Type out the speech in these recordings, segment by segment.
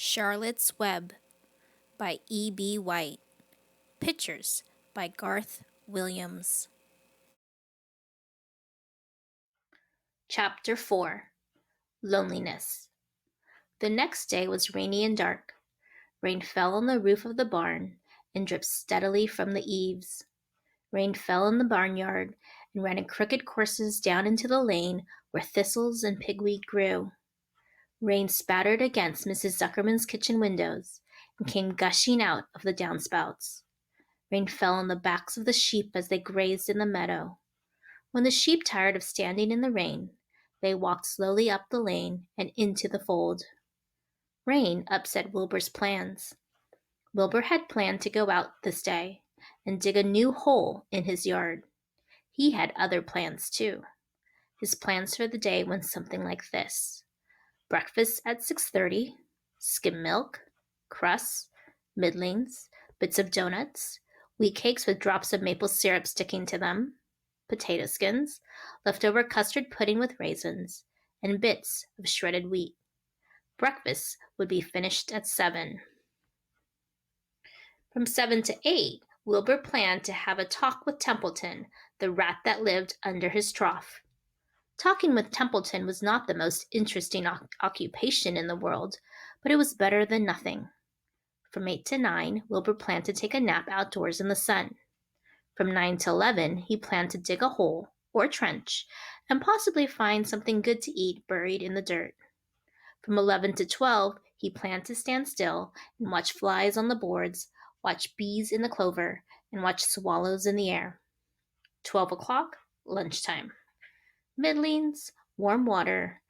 Charlotte's Web by E.B. White. Pictures by Garth Williams. Chapter 4. Loneliness. The next day was rainy and dark. Rain fell on the roof of the barn and dripped steadily from the eaves. Rain fell in the barnyard and ran in crooked courses down into the lane where thistles and pigweed grew. Rain spattered against Mrs. Zuckerman's kitchen windows and came gushing out of the downspouts. Rain fell on the backs of the sheep as they grazed in the meadow. When the sheep tired of standing in the rain, they walked slowly up the lane and into the fold. Rain upset Wilbur's plans. Wilbur had planned to go out this day and dig a new hole in his yard. He had other plans too. His plans for the day went something like this: breakfast at 6:30, skim milk, crusts, middlings, bits of donuts, wheat cakes with drops of maple syrup sticking to them, potato skins, leftover custard pudding with raisins, and bits of shredded wheat. Breakfast would be finished at 7. From 7 to 8, Wilbur planned to have a talk with Templeton, the rat that lived under his trough. Talking with Templeton was not the most interesting occupation in the world, but it was better than nothing. From 8 to 9, Wilbur planned to take a nap outdoors in the sun. From 9 to 11, he planned to dig a hole, or trench, and possibly find something good to eat buried in the dirt. From 11 to 12, he planned to stand still and watch flies on the boards, watch bees in the clover, and watch swallows in the air. 12 o'clock, lunchtime. Middlings, warm water,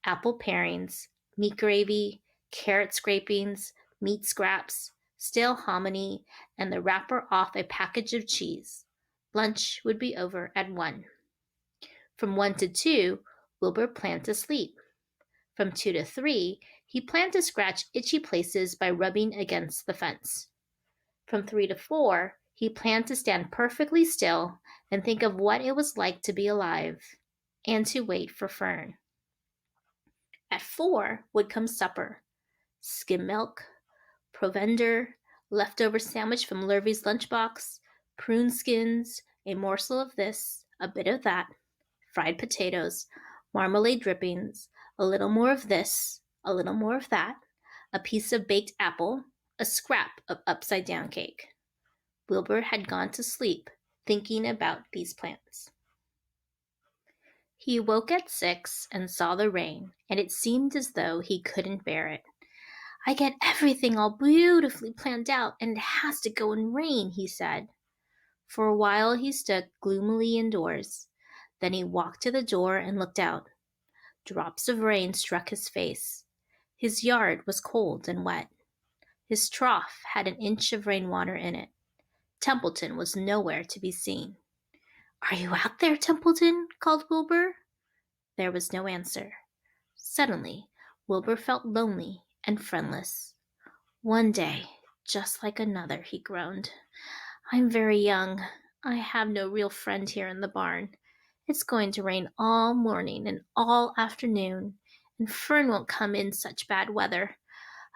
apple parings, meat gravy, carrot scrapings, meat scraps, stale hominy, and the wrapper off a package of cheese. Lunch would be over at 1. From 1 to 2, Wilbur planned to sleep. From 2 to 3, he planned to scratch itchy places by rubbing against the fence. From 3 to 4, he planned to stand perfectly still and think of what it was like to be alive, and to wait for Fern. At 4 would come supper: skim milk, provender, leftover sandwich from Lurvy's lunchbox, prune skins, a morsel of this, a bit of that, fried potatoes, marmalade drippings, a little more of this, a little more of that, a piece of baked apple, a scrap of upside-down cake. Wilbur had gone to sleep thinking about these plans. He woke at 6 and saw the rain, and it seemed as though he couldn't bear it. "I get everything all beautifully planned out, and it has to go and rain," he said. For a while he stood gloomily indoors. Then he walked to the door and looked out. Drops of rain struck his face. His yard was cold and wet. His trough had an inch of rainwater in it. Templeton was nowhere to be seen. "Are you out there, Templeton?" called Wilbur. There was no answer. Suddenly, Wilbur felt lonely and friendless. "One day, just like another," he groaned. "I'm very young. I have no real friend here in the barn. It's going to rain all morning and all afternoon, and Fern won't come in such bad weather.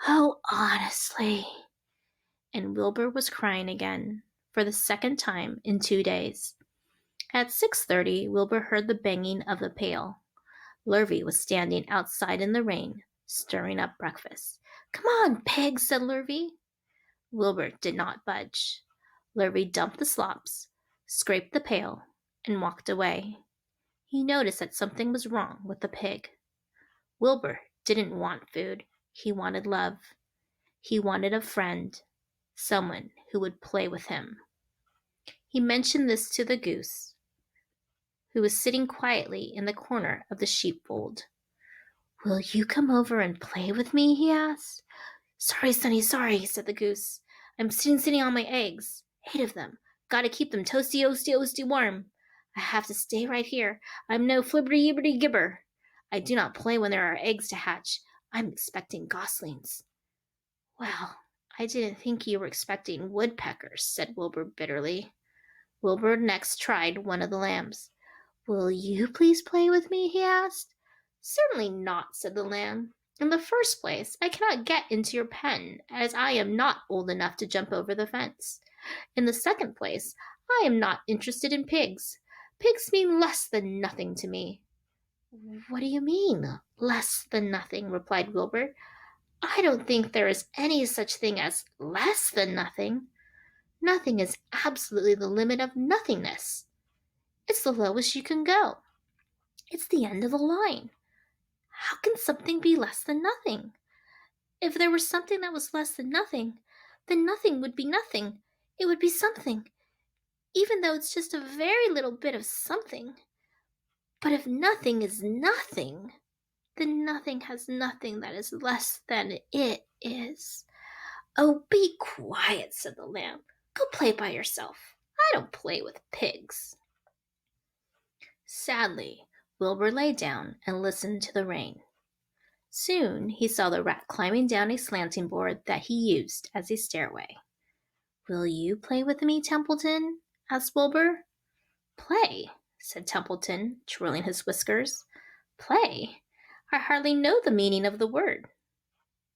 Oh, honestly." And Wilbur was crying again, for the second time in 2 days. At 6:30, Wilbur heard the banging of the pail. Lurvy was standing outside in the rain, stirring up breakfast. "Come on, pig," said Lurvy. Wilbur did not budge. Lurvy dumped the slops, scraped the pail, and walked away. He noticed that something was wrong with the pig. Wilbur didn't want food. He wanted love. He wanted a friend, someone who would play with him. He mentioned this to the goose, who was sitting quietly in the corner of the sheepfold. "Will you come over and play with me?" he asked. "Sorry, Sonny, sorry," said the goose. "I'm sitting on my eggs. 8 of them. Gotta keep them toasty warm. I have to stay right here. I'm no flibberty gibber. I do not play when there are eggs to hatch. I'm expecting goslings." "Well, I didn't think you were expecting woodpeckers," said Wilbur bitterly. Wilbur next tried one of the lambs. "Will you please play with me?" he asked. "Certainly not," said the lamb. In the first place, I cannot get into your pen, as I am not old enough to jump over the fence. In the second place, I am not interested in pigs. Pigs mean less than nothing to me. What do you mean, less than nothing? Replied Wilbur. I don't think there is any such thing as less than nothing. Nothing is absolutely the limit of nothingness. It's the lowest you can go. It's the end of the line. How can something be less than nothing? If there were something that was less than nothing, then nothing would be nothing. It would be something, even though it's just a very little bit of something. But if nothing is nothing, then nothing has nothing that is less than it is. Oh, be quiet, said the lamb. Go play by yourself. I don't play with pigs. Sadly, Wilbur lay down and listened to the rain. Soon he saw the rat climbing down a slanting board that he used as a stairway. Will you play with me, Templeton? Asked Wilbur. Play, said Templeton, twirling his whiskers. Play? I hardly know the meaning of the word.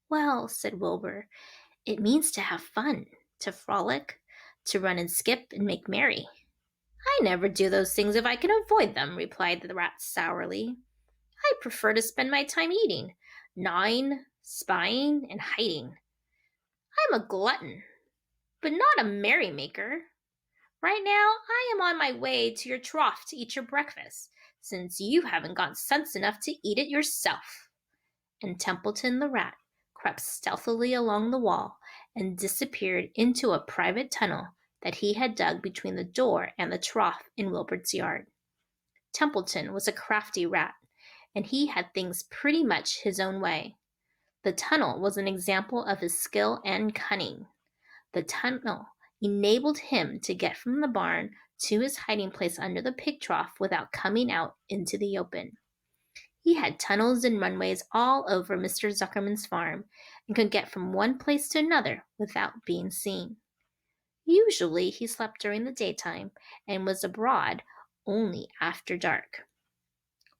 Well, said Wilbur, it means to have fun, to frolic, to run and skip and make merry. I never do those things if I can avoid them, replied the rat sourly. I prefer to spend my time eating, gnawing, spying, and hiding. I'm a glutton, but not a merrymaker. Right now, I am on my way to your trough to eat your breakfast, since you haven't got sense enough to eat it yourself. And Templeton the rat crept stealthily along the wall and disappeared into a private tunnel that he had dug between the door and the trough in Wilbur's yard. Templeton was a crafty rat, and he had things pretty much his own way. The tunnel was an example of his skill and cunning. The tunnel enabled him to get from the barn to his hiding place under the pig trough without coming out into the open. He had tunnels and runways all over Mr. Zuckerman's farm and could get from one place to another without being seen. Usually he slept during the daytime and was abroad only after dark.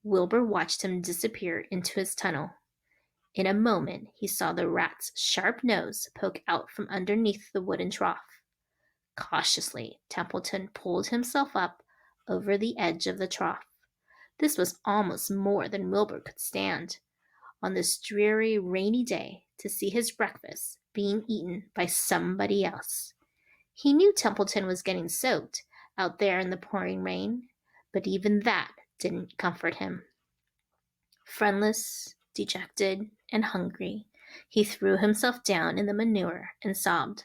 Wilbur watched him disappear into his tunnel. In a moment he saw the rat's sharp nose poke out from underneath the wooden trough. Cautiously, Templeton pulled himself up over the edge of the trough. This was almost more than Wilbur could stand, on this dreary, rainy day, to see his breakfast being eaten by somebody else. He knew Templeton was getting soaked out there in the pouring rain, but even that didn't comfort him. Friendless, dejected, and hungry, he threw himself down in the manure and sobbed.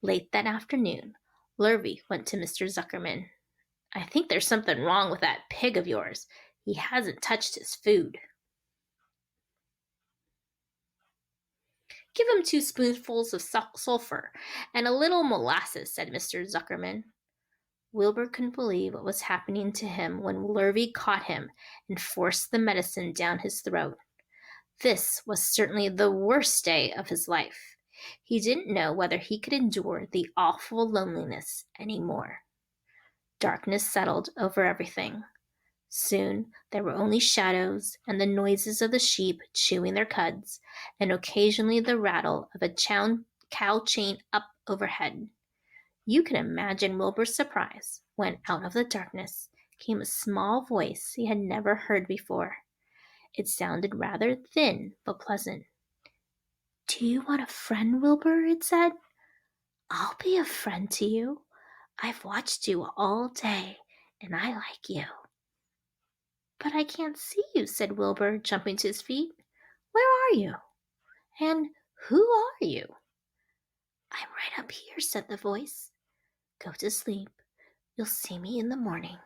Late that afternoon, Lurvy went to Mr. Zuckerman. I think there's something wrong with that pig of yours. He hasn't touched his food. Give him 2 spoonfuls of sulfur and a little molasses, said Mr. Zuckerman. Wilbur couldn't believe what was happening to him when Lurvy caught him and forced the medicine down his throat. This was certainly the worst day of his life. He didn't know whether he could endure the awful loneliness any more. Darkness settled over everything. Soon there were only shadows and the noises of the sheep chewing their cuds, and occasionally the rattle of a cow chain up overhead. You can imagine Wilbur's surprise when out of the darkness came a small voice he had never heard before. It sounded rather thin but pleasant. Do you want a friend, Wilbur? It said. I'll be a friend to you. I've watched you all day, and I like you. But I can't see you, said Wilbur, jumping to his feet. Where are you? And who are you? I'm right up here, said the voice. Go to sleep. You'll see me in the morning.